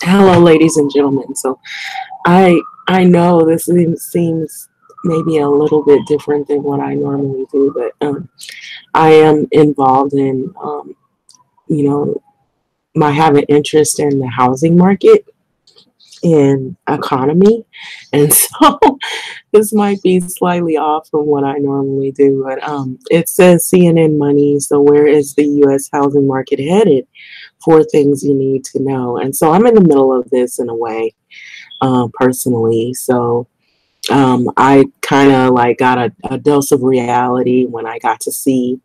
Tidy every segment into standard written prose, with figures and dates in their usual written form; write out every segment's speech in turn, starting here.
Hello, ladies and gentlemen. So, I know this seems maybe a little bit different than what I normally do, but I am involved in you know, I have an interest in the housing market and economy, and so this might be slightly off from what I normally do. But it says CNN Money. So, where is the U.S. housing market headed? Four things you need to know. And so, I'm in the middle of this in a way, personally. So I kind of like got a dose of reality when I got to see,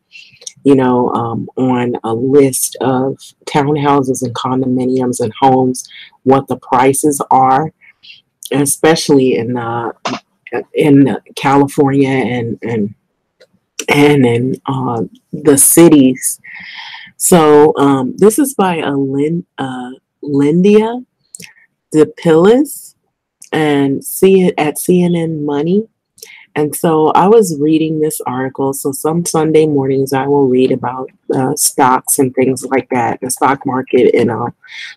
on a list of townhouses and condominiums and homes, what the prices are, especially in California and in the cities. So this is by Lindia DePillis, and see it at CNN Money. And so I was reading this article. So some Sunday mornings I will read about stocks and things like that, the stock market, and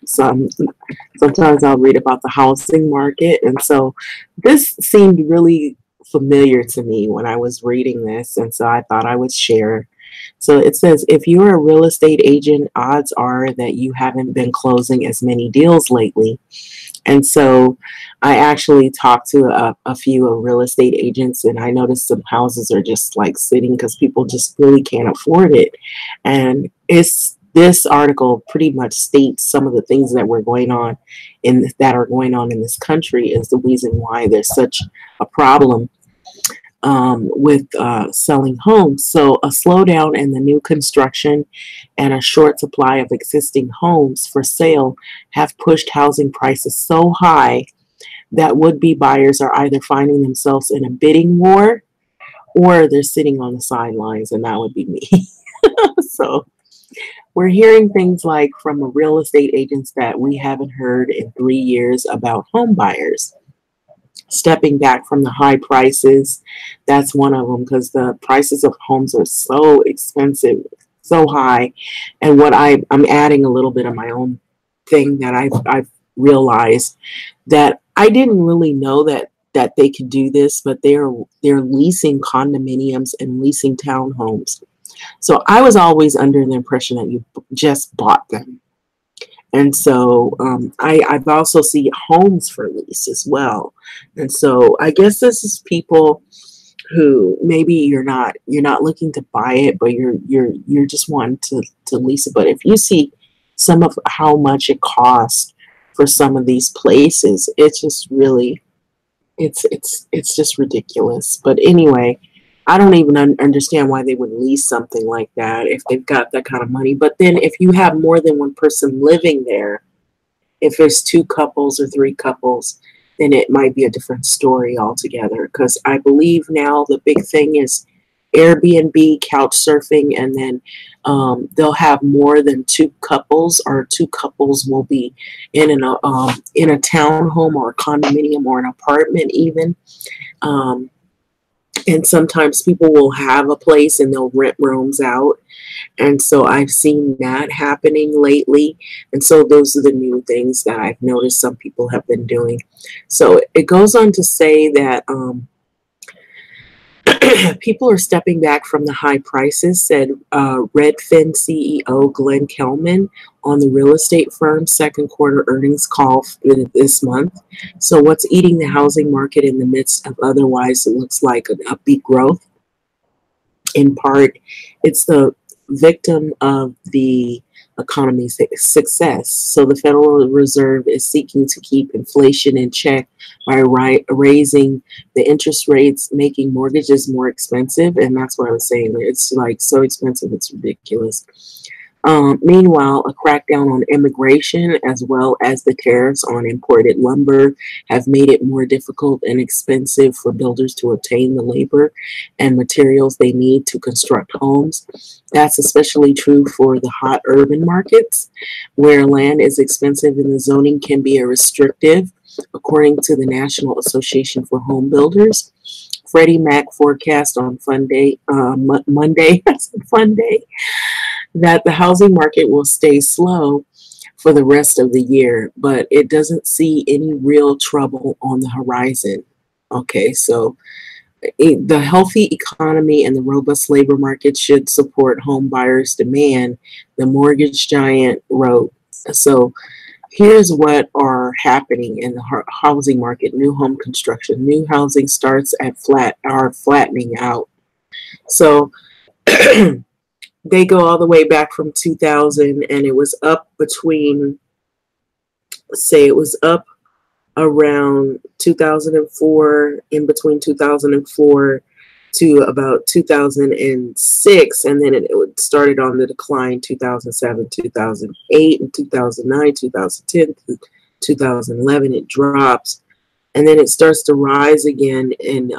sometimes I'll read about the housing market. And so this seemed really familiar to me when I was reading this, and so I thought I would share. So it says, if you're a real estate agent, odds are that you haven't been closing as many deals lately. And so I actually talked to a few real estate agents, and I noticed some houses are just like sitting because people just really can't afford it. And this article pretty much states some of the things that are going on in this country is the reason why there's such a problem with selling homes. So a slowdown in the new construction and a short supply of existing homes for sale have pushed housing prices so high that would-be buyers are either finding themselves in a bidding war or they're sitting on the sidelines, and that would be me. So we're hearing things like from real estate agents that we haven't heard in 3 years about home buyers stepping back from the high prices. That's one of them, because the prices of homes are so expensive, so high. And I'm adding a little bit of my own thing that I've realized that I didn't really know that they could do this, but they're leasing condominiums and leasing townhomes. So I was always under the impression that you just bought them. And so I've also seen homes for lease as well. And so I guess this is people who maybe you're not looking to buy it, but you're just wanting to lease it. But if you see some of how much it costs for some of these places, it's just really it's just ridiculous. But anyway, I don't even understand why they would lease something like that if they've got that kind of money. But then if you have more than one person living there, if there's two couples or three couples, then it might be a different story altogether. Because I believe now the big thing is Airbnb, couch surfing, and then they'll have more than two couples, or two couples will be in a townhome or a condominium or an apartment even. And sometimes people will have a place and they'll rent rooms out. And so I've seen that happening lately. And so those are the new things that I've noticed some people have been doing. So it goes on to say that people are stepping back from the high prices, said Redfin CEO Glenn Kelman on the real estate firm's second quarter earnings call this month. So what's eating the housing market in the midst of otherwise it looks like an upbeat growth? In part, it's the victim of the economy's success. So the Federal Reserve is seeking to keep inflation in check by raising the interest rates, making mortgages more expensive. And that's what I was saying. It's like so expensive, it's ridiculous. Meanwhile, a crackdown on immigration as well as the tariffs on imported lumber have made it more difficult and expensive for builders to obtain the labor and materials they need to construct homes. That's especially true for the hot urban markets, where land is expensive and the zoning can be restrictive, according to the National Association for Home Builders. Freddie Mac forecast on Monday, that the housing market will stay slow for the rest of the year, but it doesn't see any real trouble on the horizon. Okay, so the healthy economy and the robust labor market should support home buyers' demand, the mortgage giant wrote. So here's what are happening in the housing market: new home construction, new housing starts are flattening out. So they go all the way back from 2000, and it was up between, say, it was up around 2004, in between 2004 to about 2006, and then it started on the decline 2007, 2008, and 2009, 2010, 2011. It drops, and then it starts to rise again in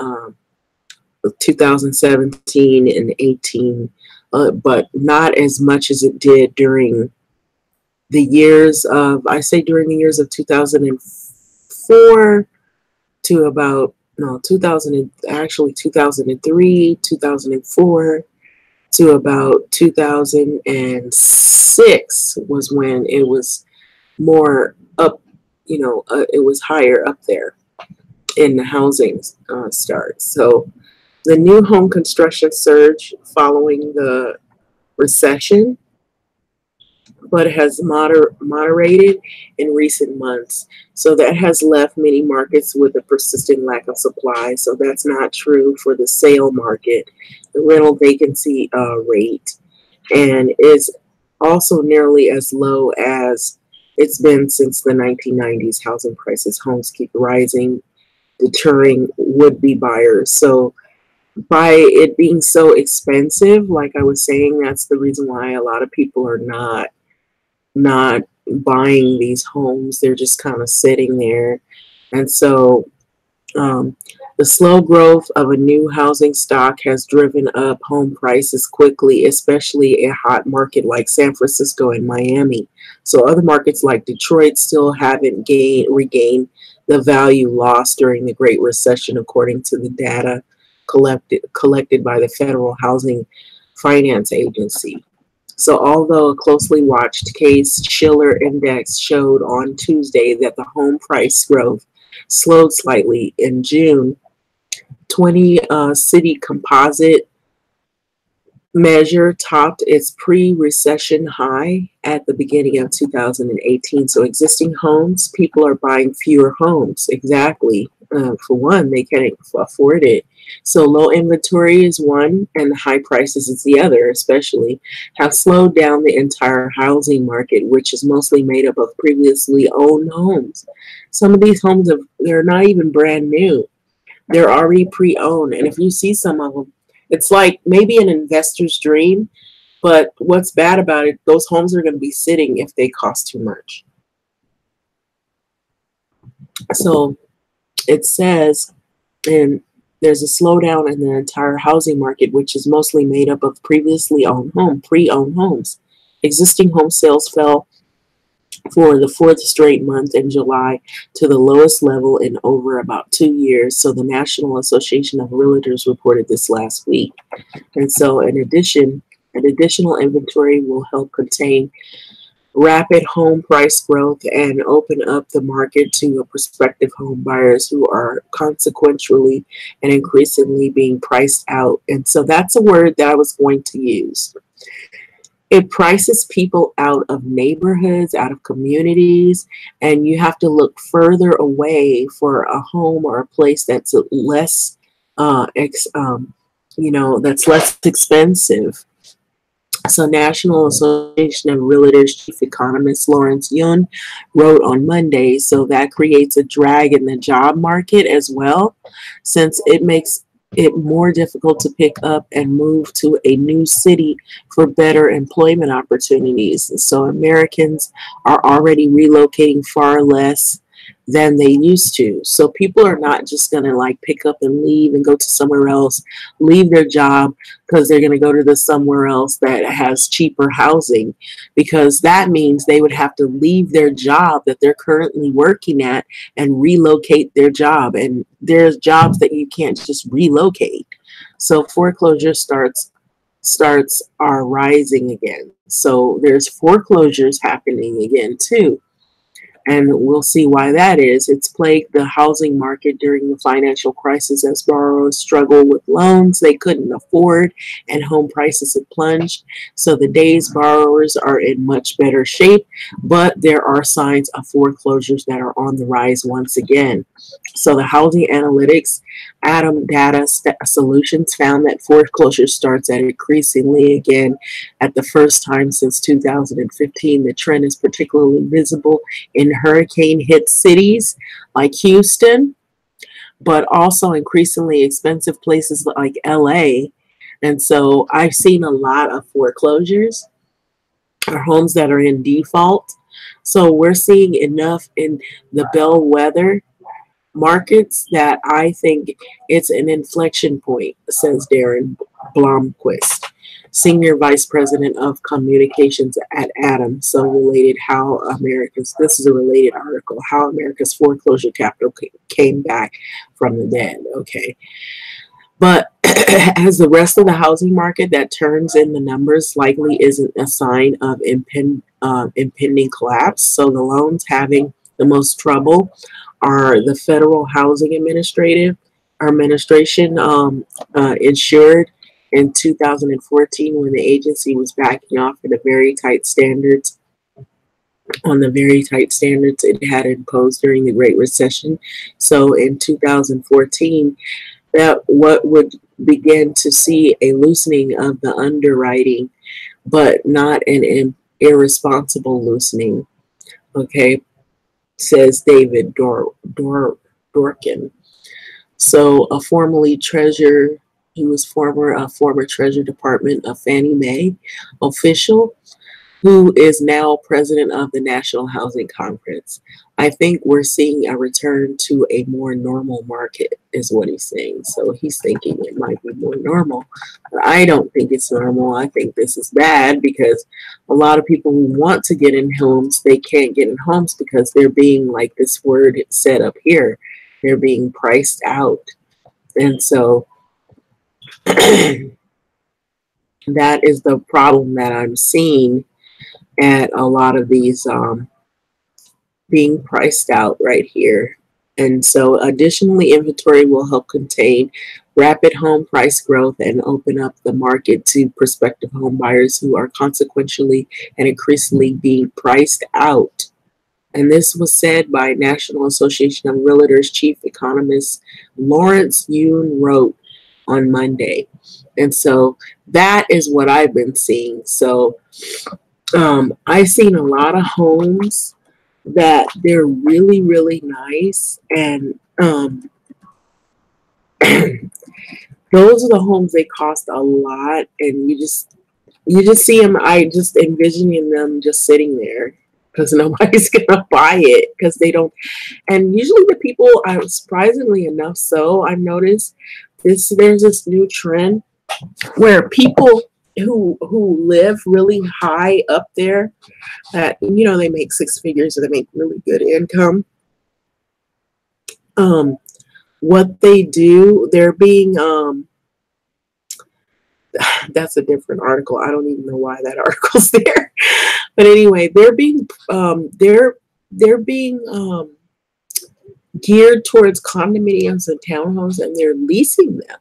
2017 and 18, but not as much as it did during the years of, I say during the years of 2004 to about, no, 2000, actually 2003, 2004 to about 2006 was when it was more up, it was higher up there in the housing starts. So the new home construction surge following the recession, but has moderated in recent months. So that has left many markets with a persistent lack of supply. So that's not true for the sale market, the rental vacancy rate, and is also nearly as low as it's been since the 1990s. Housing prices, homes keep rising, deterring would-be buyers. So by it being so expensive, like I was saying, that's the reason why a lot of people are not buying these homes. They're just kind of sitting there. And so the slow growth of a new housing stock has driven up home prices quickly, especially a hot market like San Francisco and Miami. So other markets like Detroit still haven't regained the value lost during the Great Recession, according to the data collected by the Federal Housing Finance Agency. So although a closely watched Case-Shiller index showed on Tuesday that the home price growth slowed slightly in June, 20 city composite measure topped its pre-recession high at the beginning of 2018. So existing homes, people are buying fewer homes. Exactly. For one, they can't afford it. So low inventory is one, and high prices is the other, especially, have slowed down the entire housing market, which is mostly made up of previously owned homes. Some of these homes, they're not even brand new. They're already pre-owned. And if you see some of them, it's like maybe an investor's dream, but what's bad about it, those homes are going to be sitting if they cost too much. So it says, and there's a slowdown in the entire housing market, which is mostly made up of previously owned pre-owned homes. Existing home sales fell for the fourth straight month in July to the lowest level in over about 2 years. So the National Association of Realtors reported this last week. And so in addition, an additional inventory will help contain rapid home price growth and open up the market to prospective home buyers who are consequentially and increasingly being priced out. And so that's a word that I was going to use. It prices people out of neighborhoods, out of communities, and you have to look further away for a home or a place that's less, that's less expensive. So National Association of Realtors Chief Economist Lawrence Yun wrote on Monday, so that creates a drag in the job market as well, since it makes it more difficult to pick up and move to a new city for better employment opportunities. So Americans are already relocating far less than they used to. So people are not just going to like pick up and leave and go to somewhere else, leave their job because they're going to go to the somewhere else that has cheaper housing, because that means they would have to leave their job that they're currently working at and relocate their job. And there's jobs that you can't just relocate. So foreclosure starts are rising again. So there's foreclosures happening again too. And we'll see why that is. It's plagued the housing market during the financial crisis as borrowers struggled with loans they couldn't afford and home prices have plunged. So the days borrowers are in much better shape, but there are signs of foreclosures that are on the rise once again. So the housing analytics Atom Data Solutions found that foreclosure starts at increasingly again at the first time since 2015. The trend is particularly visible in hurricane hit cities like Houston, but also increasingly expensive places like LA. And so I've seen a lot of foreclosures or homes that are in default. So we're seeing enough in the bellwether markets that I think it's an inflection point, says Darren Blomquist, Senior Vice President of Communications at Atom. So related how America's, this is a related article, how America's foreclosure capital came back from the dead. Okay. But as the rest of the housing market that turns in the numbers likely isn't a sign of impending collapse. So the loans having the most trouble are the Federal Housing Administration insured in 2014 when the agency was backing off at a very tight standards on the very tight standards it had imposed during the Great Recession. So in 2014, that what would begin to see a loosening of the underwriting, but not an irresponsible loosening. Okay, says David Dorkin. So a formerly treasurer, he was a former Treasury Department of Fannie Mae official who is now president of the National Housing Conference. I think we're seeing a return to a more normal market, is what he's saying. So he's thinking it might be more normal. But I don't think it's normal. I think this is bad because a lot of people who want to get in homes, they can't get in homes because they're being, like this word said up here, they're being priced out. And so that is the problem that I'm seeing at a lot of these being priced out right here. And so additionally, inventory will help contain rapid home price growth and open up the market to prospective home buyers who are consequentially and increasingly being priced out. And this was said by National Association of Realtors chief economist Lawrence Yun wrote on Monday. And so that is what I've been seeing. So I've seen a lot of homes that they're really, really nice. And those are the homes they cost a lot. And you just see them. I just envisioning them just sitting there because nobody's going to buy it because they don't. And usually the people, surprisingly enough, so I've noticed there's this new trend where people who live really high up there, that they make six figures or they make really good income. What they do, they're being that's a different article. I don't even know why that article's there. But anyway, they're being geared towards condominiums and townhomes, and they're leasing them.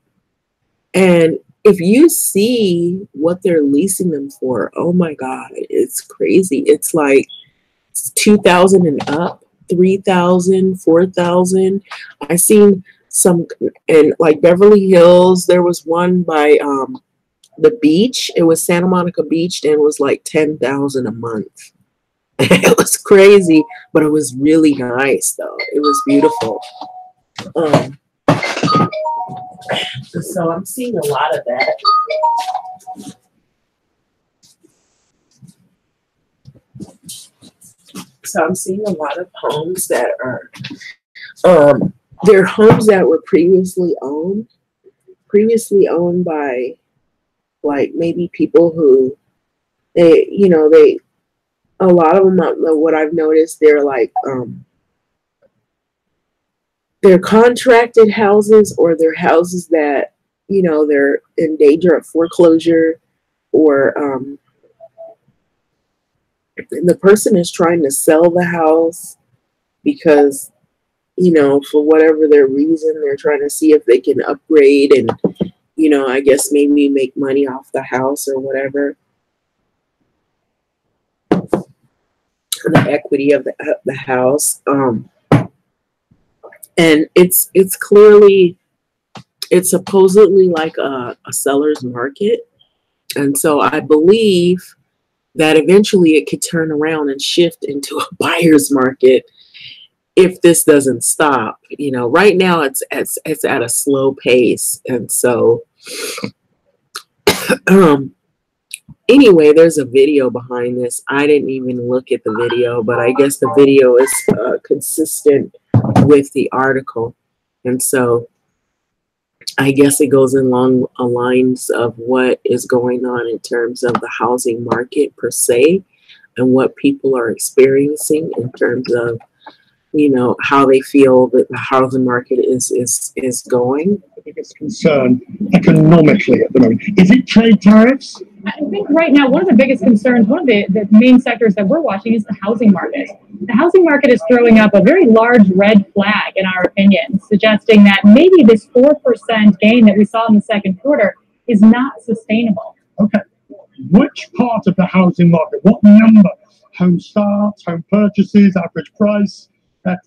And if you see what they're leasing them for, oh my God, it's crazy. It's like $2,000 and up, $3,000, $4,000. I seen some in like Beverly Hills. There was one by the beach. It was Santa Monica Beach, and it was like $10,000 a month. It was crazy, but it was really nice though. It was beautiful. So I'm seeing a lot of that. So I'm seeing a lot of homes that are, they're homes that were previously owned by like maybe people who a lot of them, what I've noticed, they're like, they're contracted houses, or they're houses that, they're in danger of foreclosure, or and the person is trying to sell the house because, you know, for whatever their reason, they're trying to see if they can upgrade and, you know, I guess maybe make money off the house or whatever. The equity of the house. And it's clearly, it's supposedly like a seller's market. And so I believe that eventually it could turn around and shift into a buyer's market if this doesn't stop. You know, right now it's at a slow pace. And so anyway, there's a video behind this. I didn't even look at the video, but I guess the video is consistent with the article. And so I guess it goes along lines of what is going on in terms of the housing market per se and what people are experiencing in terms of, you know, how they feel that the housing market is going. The biggest concern economically at the moment, is it trade tariffs? I think right now one of the biggest concerns, one of the main sectors that we're watching is the housing market. The housing market is throwing up a very large red flag, in our opinion, suggesting that maybe this 4% gain that we saw in the second quarter is not sustainable. Okay. Which part of the housing market, what number? Home starts, home purchases, average price?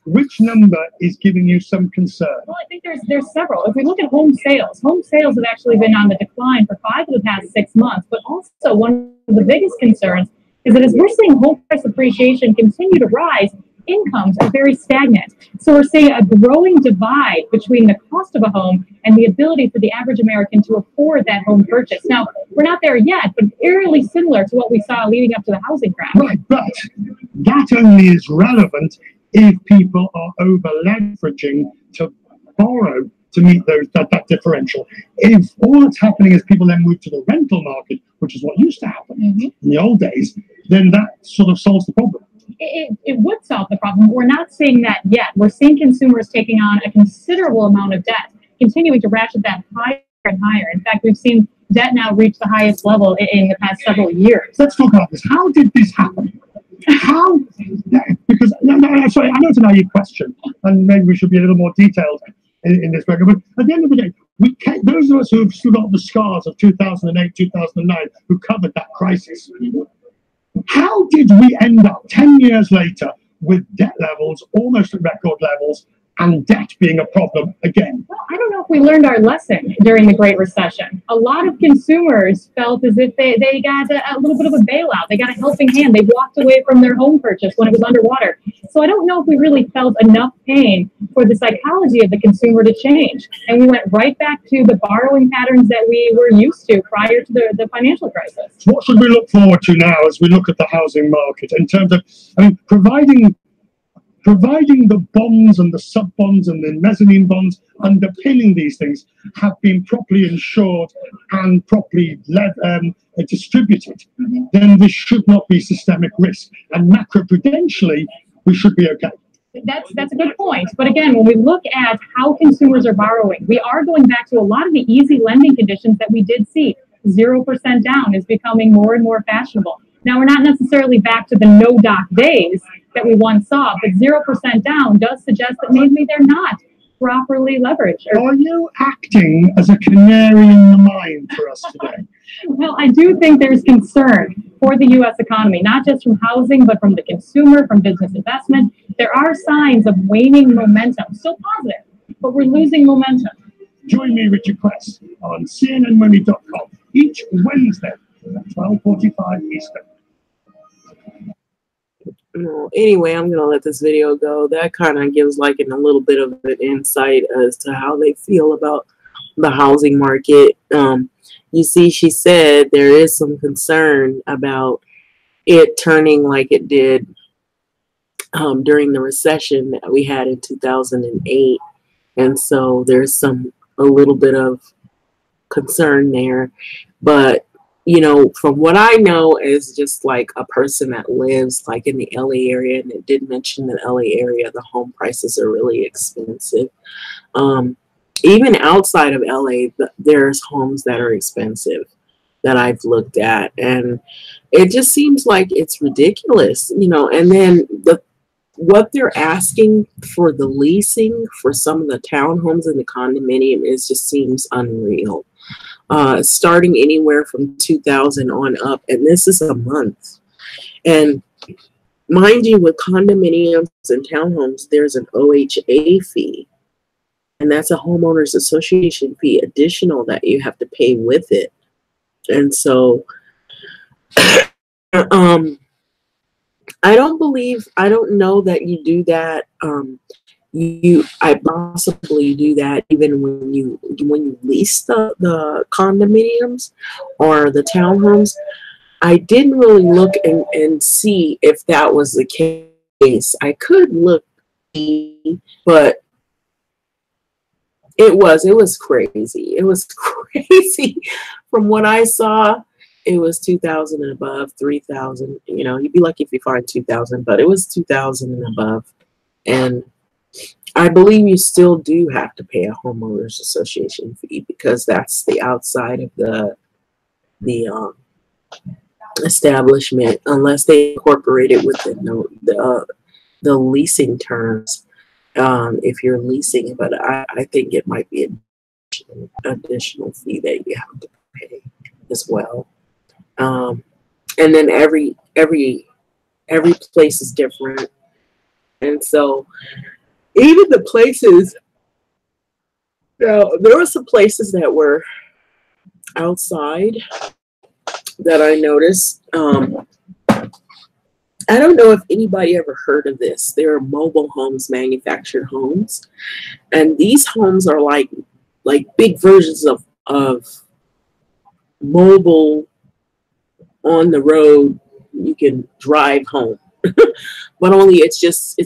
Which number is giving you some concern? Well, I think there's several. If we look at home sales have actually been on the decline for 5 of the past 6 months. But also one of the biggest concerns is that as we're seeing home price appreciation continue to rise, incomes are very stagnant. So we're seeing a growing divide between the cost of a home and the ability for the average American to afford that home purchase. Now, we're not there yet, but eerily similar to what we saw leading up to the housing crash. Right, but that only is relevant if people are over leveraging to borrow to meet that differential. If all that's happening is people then move to the rental market, which is what used to happen in the old days, then that sort of solves the problem. It would solve the problem. We're not seeing that yet. We're seeing consumers taking on a considerable amount of debt, continuing to ratchet that higher and higher. In fact, we've seen debt now reach the highest level in the past several years. Let's talk about this. How did this happen? How? Because sorry, I know it's a naive question, and maybe we should be a little more detailed in this record. But at the end of the day, those of us who have still got the scars of 2008, 2009, who covered that crisis, how did we end up 10 years later with debt levels almost at record levels and debt being a problem again? Well, I don't know if we learned our lesson during the Great Recession. A lot of consumers felt as if they got a little bit of a bailout. They got a helping hand. They walked away from their home purchase when it was underwater. So I don't know if we really felt enough pain for the psychology of the consumer to change. And we went right back to the borrowing patterns that we were used to prior to the financial crisis. So what should we look forward to now as we look at the housing market in terms of, providing the bonds and the sub-bonds and the mezzanine bonds underpinning these things have been properly insured and properly distributed, then this should not be systemic risk. And macroprudentially, we should be okay. That's a good point. But again, when we look at how consumers are borrowing, we are going back to a lot of the easy lending conditions that we did see. 0% down is becoming more and more fashionable. Now, we're not necessarily back to the no-doc days that we once saw, but 0% down does suggest that maybe they're not properly leveraged. Are you acting as a canary in the mine for us today? Well, I do think there's concern for the U.S. economy, not just from housing, but from the consumer, from business investment. There are signs of waning momentum. Still positive, but we're losing momentum. Join me, Richard Quest, on CNNMoney.com each Wednesday at 12:45 Eastern. Anyway, I'm going to let this video go. That kind of gives like a little bit of an insight as to how they feel about the housing market. You see, she said there is some concern about it turning like it did during the recession that we had in 2008. And so there's a little bit of concern there. But you know, from what I know as just like a person that lives like in the LA area, and it did mention the LA area, the home prices are really expensive. Even outside of LA, there's homes that are expensive that I've looked at. And it just seems like it's ridiculous, you know. And then what they're asking for the leasing for some of the townhomes and the condominium is just seems unreal. Starting anywhere from 2,000 on up, and this is a month. And mind you, with condominiums and townhomes, there's an OHA fee, and that's a homeowners association fee additional that you have to pay with it. And so, I don't know that you do that. I possibly do that even when you lease the condominiums or the townhomes. I didn't really look and see if that was the case. I could look, but it was crazy. It was crazy. From what I saw, it was 2,000 and above, 3,000. You know, you'd be lucky if you find 2,000, but it was 2,000 and above. And I believe you still do have to pay a homeowners association fee because that's the outside of the establishment, unless they incorporate it with the leasing terms. If you're leasing, but I think it might be an additional fee that you have to pay as well. And then every place is different, and so even the places. Now there were some places that were outside that I noticed. I don't know if anybody ever heard of this. There are mobile homes, manufactured homes, and these homes are like big versions of mobile on the road. You can drive home, but only it's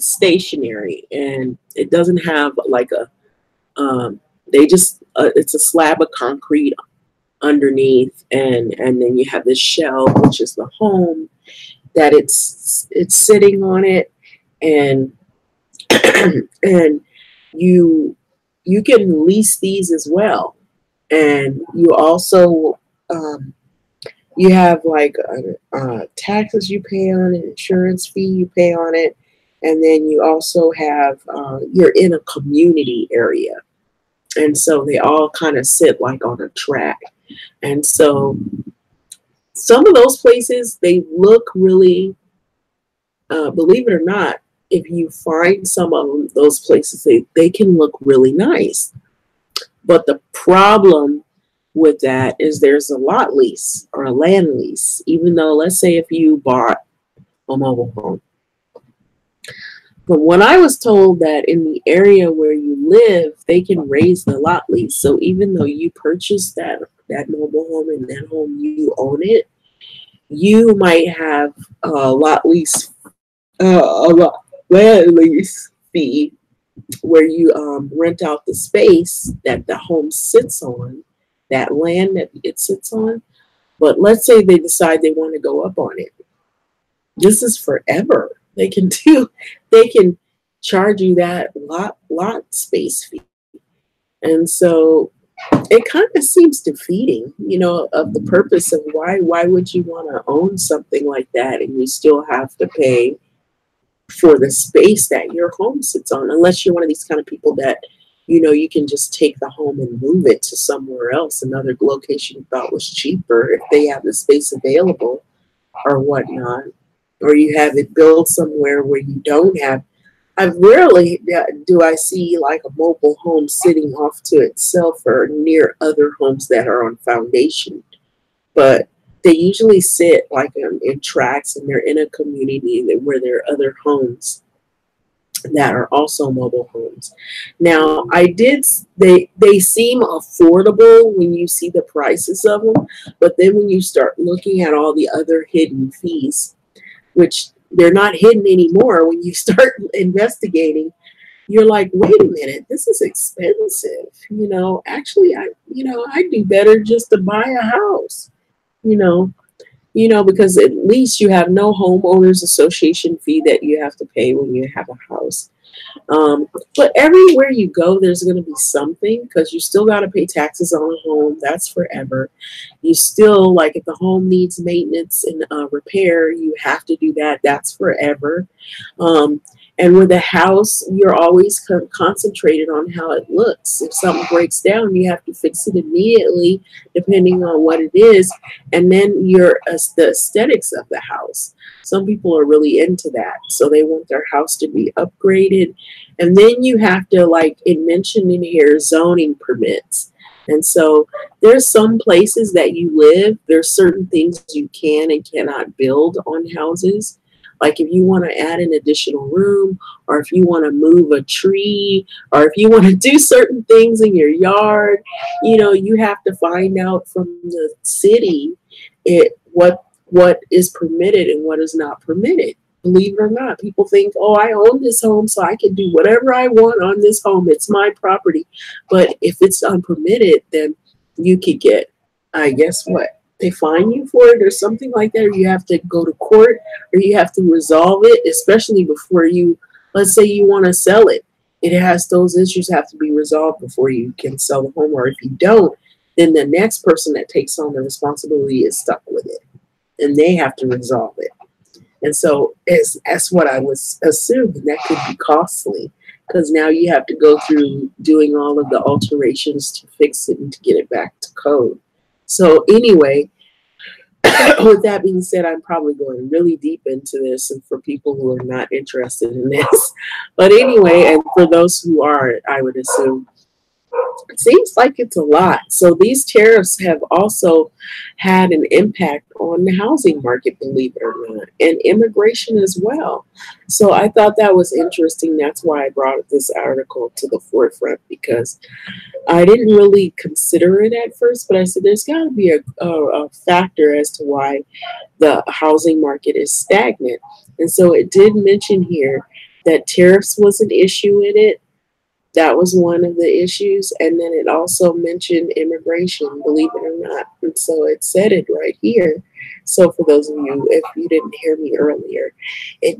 stationary, and it doesn't have like it's a slab of concrete underneath, and then you have this shell, which is the home that it's sitting on it, and and you can lease these as well, and you also you have like taxes you pay on it, insurance fee you pay on it, and then you also have you're in a community area, and so they all kind of sit like on a track, and so some of those places, they look really, believe it or not, if you find some of them, those places, they can look really nice. But the problem with that is there's a lot lease or a land lease, even though, let's say if you bought a mobile home. But when I was told that in the area where you live, they can raise the lot lease. So even though you purchased that mobile home and that home, you own it, you might have a lot lease, land lease fee where you rent out the space that the home sits on, that land that it sits on. But let's say they decide they want to go up on it. This is forever. They can charge you that lot space fee. And so it kind of seems defeating, you know, of the purpose of why would you want to own something like that and you still have to pay for the space that your home sits on, unless you're one of these kind of people that, you know, you can just take the home and move it to somewhere else, another location you thought was cheaper if they have the space available or whatnot, or you have it built somewhere where you don't have. I rarely do I see like a mobile home sitting off to itself or near other homes that are on foundation, but they usually sit like in tracks, and they're in a community where there are other homes that are also mobile homes. Now, they seem affordable when you see the prices of them, but then when you start looking at all the other hidden fees, which they're not hidden anymore, when you start investigating, you're like, wait a minute, this is expensive. You know, actually, I'd do better just to buy a house, you know. you know, because at least you have no homeowners association fee that you have to pay when you have a house. But everywhere you go, there's going to be something because you still got to pay taxes on a home. That's forever. You still, like, if the home needs maintenance and repair, you have to do that. That's forever. Um, and with a house, you're always concentrated on how it looks. If something breaks down, you have to fix it immediately, depending on what it is. And then the aesthetics of the house. Some people are really into that. So they want their house to be upgraded. And then you have to, like it mentioned in here, zoning permits. And so there's some places that you live, there's certain things you can and cannot build on houses. Like if you want to add an additional room, or if you want to move a tree, or if you want to do certain things in your yard, you know, you have to find out from the city what is permitted and what is not permitted. Believe it or not, people think, oh, I own this home, so I can do whatever I want on this home. It's my property. But if it's unpermitted, then you could get, I guess what? They fine you for it or something like that, or you have to go to court, or you have to resolve it, especially before you, let's say you want to sell it. It has, those issues have to be resolved before you can sell the home, or if you don't, then the next person that takes on the responsibility is stuck with it, and they have to resolve it. And so that's what I was assuming, that could be costly, because now you have to go through doing all of the alterations to fix it and to get it back to code. So anyway, with that being said, I'm probably going really deep into this, and for people who are not interested in this. But anyway, and for those who are, I would assume, it seems like it's a lot. So these tariffs have also had an impact on the housing market, believe it or not, and immigration as well. So I thought that was interesting. That's why I brought this article to the forefront, because I didn't really consider it at first, but I said there's got to be a factor as to why the housing market is stagnant. And so it did mention here that tariffs was an issue in it. That was one of the issues. And then it also mentioned immigration, believe it or not. And so it said it right here. So for those of you, if you didn't hear me earlier, it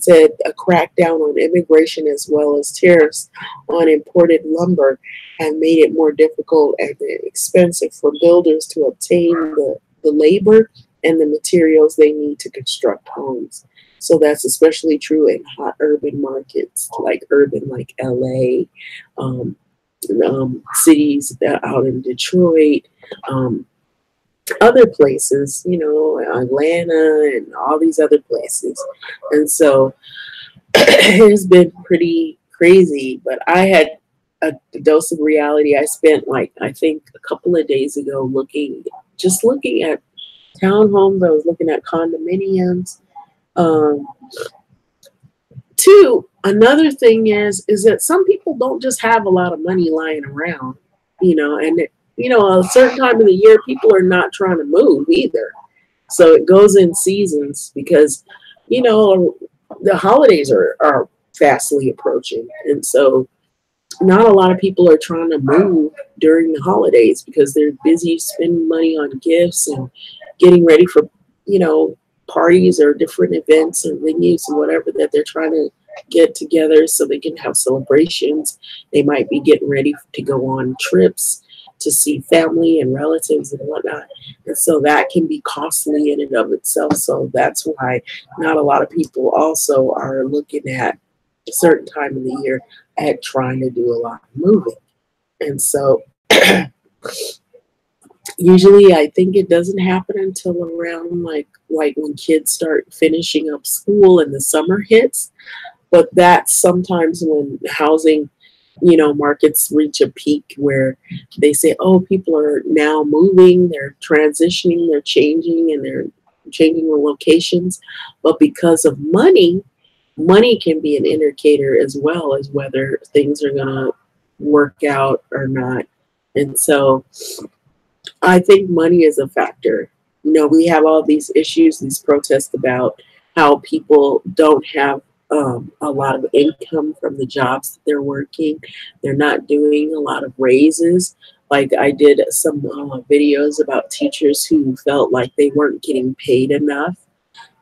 said a crackdown on immigration as well as tariffs on imported lumber have made it more difficult and expensive for builders to obtain the labor and the materials they need to construct homes. So that's especially true in hot urban markets, like LA, cities out in Detroit, other places, you know, Atlanta and all these other places. And so it's been pretty crazy, but I had a dose of reality. I spent, like, I think a couple of days ago looking at townhomes. I was looking at condominiums. Another thing is that some people don't just have a lot of money lying around, you know, and a certain time of the year, people are not trying to move either. So it goes in seasons because, you know, the holidays are fastly approaching. And so not a lot of people are trying to move during the holidays because they're busy spending money on gifts and getting ready for, you know, parties or different events and venues and whatever that they're trying to get together so they can have celebrations. They might be getting ready to go on trips to see family and relatives and whatnot. And so that can be costly in and of itself. So that's why not a lot of people also are looking at a certain time of the year at trying to do a lot of moving. And so usually I think it doesn't happen until around like when kids start finishing up school and the summer hits. But that's sometimes when housing, you know, markets reach a peak where they say, oh, people are now moving, they're transitioning, they're changing, and they're changing the locations. But because of money can be an indicator as well as whether things are going to work out or not. And so I think money is a factor. You know, we have all these issues, these protests about how people don't have a lot of income from the jobs that they're working. They're not doing a lot of raises. Like I did some videos about teachers who felt like they weren't getting paid enough.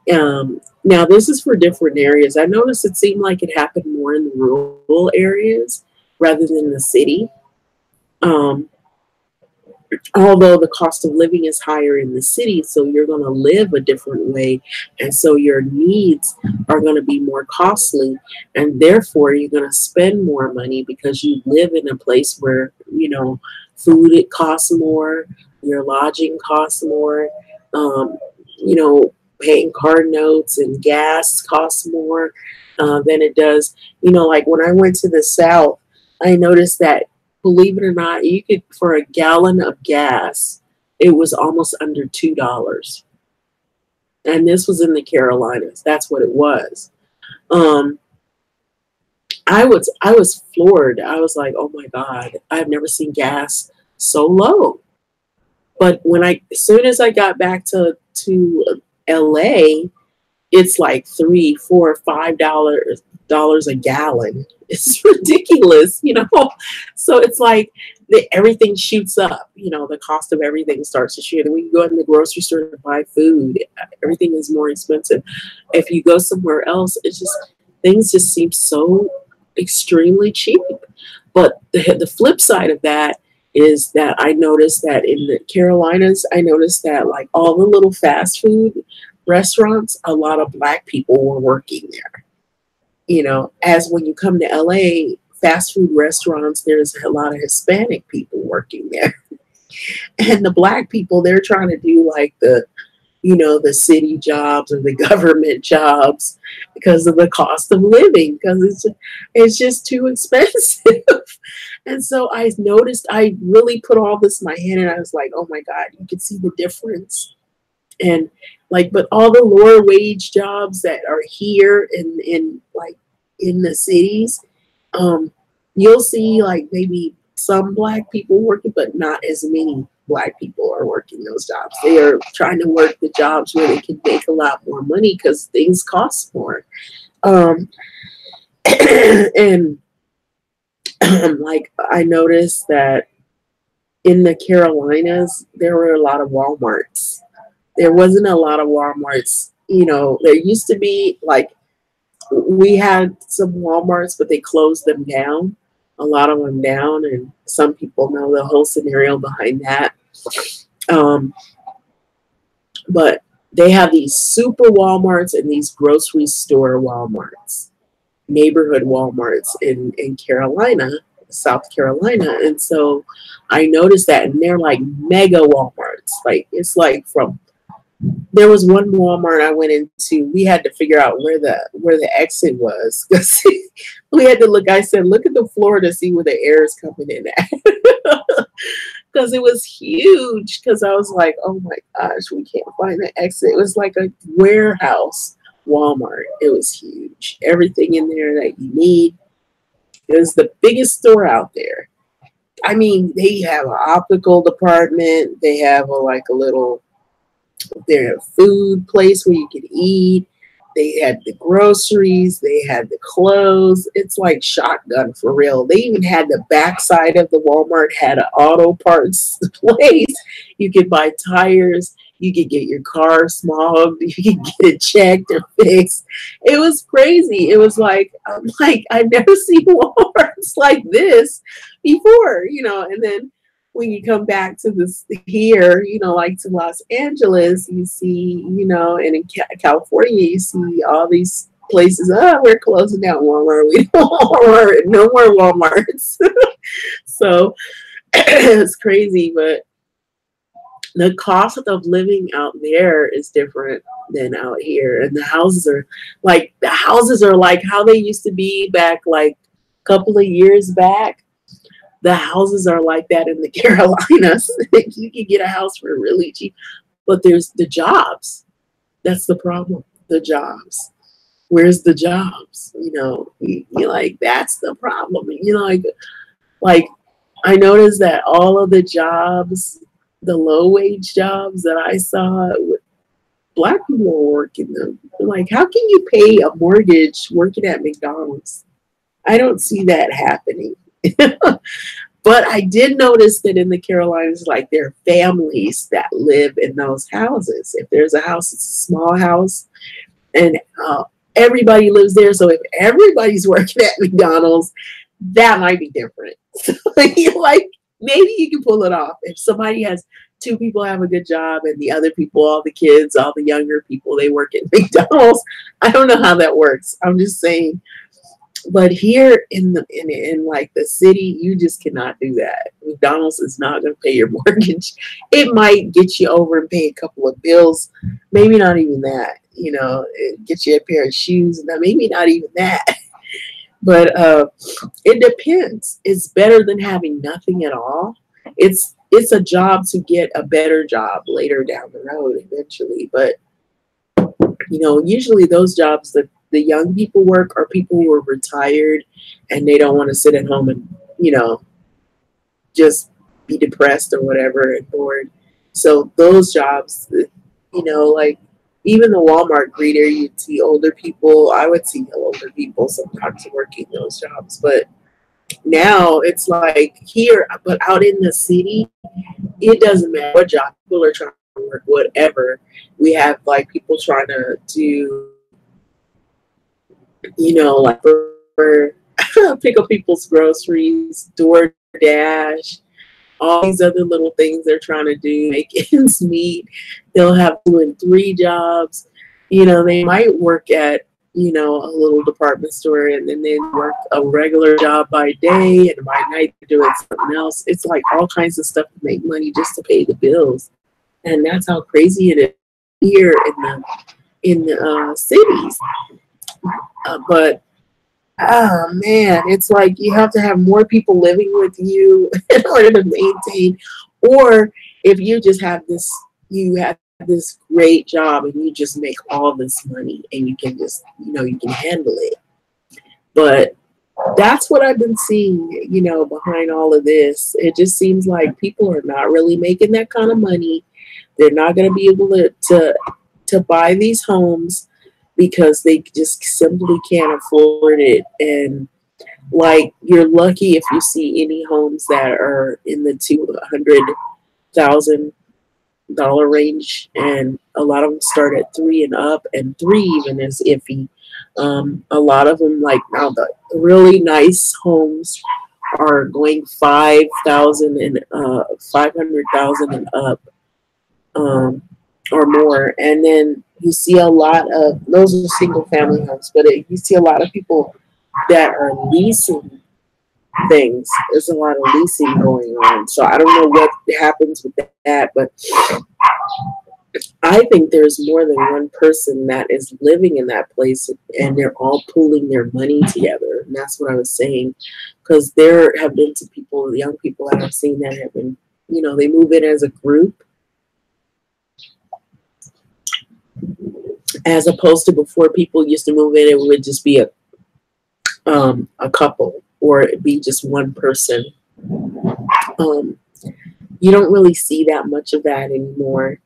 Now this is for different areas. I noticed it seemed like it happened more in the rural areas rather than the city. Um, Although the cost of living is higher in the city, so you're going to live a different way, and so your needs are going to be more costly, and therefore you're going to spend more money because you live in a place where, you know, food, it costs more, your lodging costs more, you know, paying car notes and gas costs more than it does, you know, like when I went to the South, I noticed that, believe it or not, you could, for a gallon of gas, it was almost under $2. And this was in the Carolinas. That's what it was. I was floored. I was like, oh my God, I've never seen gas so low. But as soon as I got back to LA, it's like $3, $4, $5 a gallon. It's ridiculous, you know. So it's like everything shoots up. You know, the cost of everything starts to shoot. And when you go in the grocery store to buy food, everything is more expensive. If you go somewhere else, it's just things just seem so extremely cheap. But the flip side of that is that I noticed that in the Carolinas, I noticed that like all the little fast food restaurants, a lot of Black people were working there. You know, as when you come to LA, fast food restaurants, there's a lot of Hispanic people working there. And the Black people, they're trying to do like the, you know, the city jobs or the government jobs because of the cost of living, because it's just too expensive. And so I noticed, I really put all this in my head and I was like, oh my God, you can see the difference. And like, but all the lower wage jobs that are here in the cities, you'll see like maybe some Black people working, but not as many Black people are working those jobs. They are trying to work the jobs where they can make a lot more money because things cost more. And like I noticed that in the Carolinas, there were a lot of Walmarts. There wasn't a lot of Walmarts. You know, there used to be like, we had some Walmarts, but they closed them down, a lot of them down, and some people know the whole scenario behind that. But they have these super Walmarts and these grocery store Walmarts, neighborhood Walmarts in Carolina, South Carolina. And so I noticed that, and they're like mega Walmarts. Like it's like there was one Walmart I went into, we had to figure out where the exit was. We had to look, I said, look at the floor to see where the air is coming in at. Because it was huge. Because I was like, oh my gosh, we can't find the exit. It was like a warehouse Walmart. It was huge. Everything in there that you need. It was the biggest store out there. I mean, they have an optical department. They have their food place where you could eat. They had the groceries. They had the clothes. It's like shotgun for real. They even had the backside of the Walmart had an auto parts place. You could buy tires. You could get your car smogged. You could get it checked or fixed. It was crazy. It was like, I'm like, I've never seen Walmarts like this before, you know. And then when you come back to this here, you know, like to Los Angeles, you see, you know, and in California, you see all these places. Oh, we're closing down Walmart. We don't Walmart, no more Walmarts. So it's crazy, but the cost of living out there is different than out here. And the houses are like how they used to be back like a couple of years back. The houses are like that in the Carolinas. You can get a house for really cheap, but there's the jobs. That's the problem. The jobs. Where's the jobs? You know, you're like, that's the problem. You know, like I noticed that all of the jobs, the low wage jobs that I saw, Black people were working them. Like, how can you pay a mortgage working at McDonald's? I don't see that happening. But I did notice that in the Carolinas, like there are families that live in those houses. If there's a house, it's a small house, and everybody lives there. So if everybody's working at McDonald's, that might be different. So like maybe you can pull it off. If somebody has two people have a good job and the other people, all the kids, all the younger people, they work at McDonald's. I don't know how that works. I'm just saying. But here in like the city, you just cannot do that. McDonald's is not going to pay your mortgage. It might get you over and pay a couple of bills, maybe not even that. You know, get you a pair of shoes, and maybe not even that. But it depends. It's better than having nothing at all. It's a job to get a better job later down the road eventually. But you know, usually those jobs that the young people work are people who are retired and they don't want to sit at home and, you know, just be depressed or whatever and bored. So those jobs, you know, like even the Walmart greeter, you'd see older people. I would see older people sometimes working those jobs. But now it's like here, but out in the city, it doesn't matter what job people are trying to work, whatever. We have like people trying to do, you know, like for pick up people's groceries, DoorDash, all these other little things they're trying to do, make ends meet. They'll have 2 and 3 jobs. You know, they might work at, you know, a little department store and then they work a regular job by day and by night they're doing something else. It's like all kinds of stuff to make money just to pay the bills. And that's how crazy it is here in the cities. But oh man, it's like you have to have more people living with you in order to maintain. Or if you just have this, you have this great job and you just make all this money and you can just, you know, you can handle it. But that's what I've been seeing, you know, behind all of this. It just seems like people are not really making that kind of money. They're not going to be able to buy these homes because they just simply can't afford it. And like, you're lucky if you see any homes that are in the $200,000 range, and a lot of them start at 3 and up, and 3 even is iffy. A lot of them, like now the really nice homes are going 5,000 and 500,000 and up, or more. And then you see a lot of, those are single family homes, but you see a lot of people that are leasing things. There's a lot of leasing going on. So I don't know what happens with that, but I think there's more than one person that is living in that place and they're all pooling their money together. And that's what I was saying, because there have been some people, young people that I've seen that have been, you know, they move in as a group, as opposed to before people used to move in, it would just be a couple, or it'd be just one person. You don't really see that much of that anymore.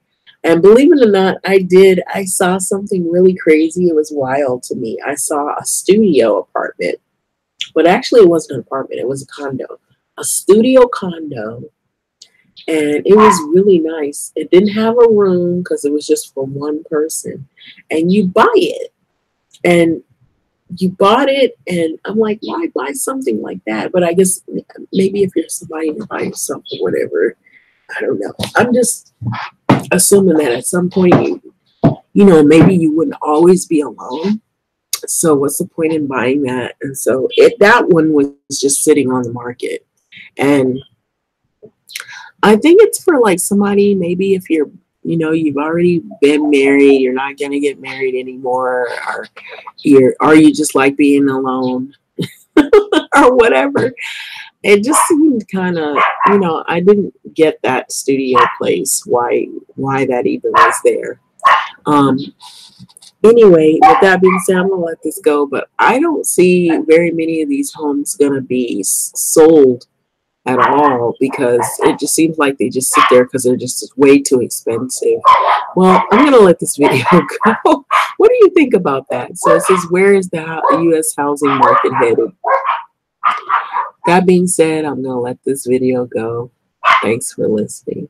And believe it or not, I saw something really crazy. It was wild to me. I saw a studio apartment, but actually it wasn't an apartment. It was a condo, a studio condo. And it was really nice. It didn't have a room because it was just for one person. And you buy it. And you bought it. And I'm like, why buy something like that? But I guess maybe if you're somebody to buy yourself or whatever, I don't know. I'm just assuming that at some point, you know, maybe you wouldn't always be alone. So what's the point in buying that? And so that one was just sitting on the market. And I think it's for like somebody, maybe if you're, you know, you've already been married, you're not going to get married anymore, or you just like being alone or whatever. It just seemed kind of, you know, I didn't get that studio place, why that even was there. Anyway, with that being said, I'm going to let this go, but I don't see very many of these homes going to be sold at all, because it just seems like they just sit there because they're just way too expensive. Well, I'm going to let this video go. What do you think about that? So it says, where is the U.S. housing market headed? that being said, I'm going to let this video go. Thanks for listening.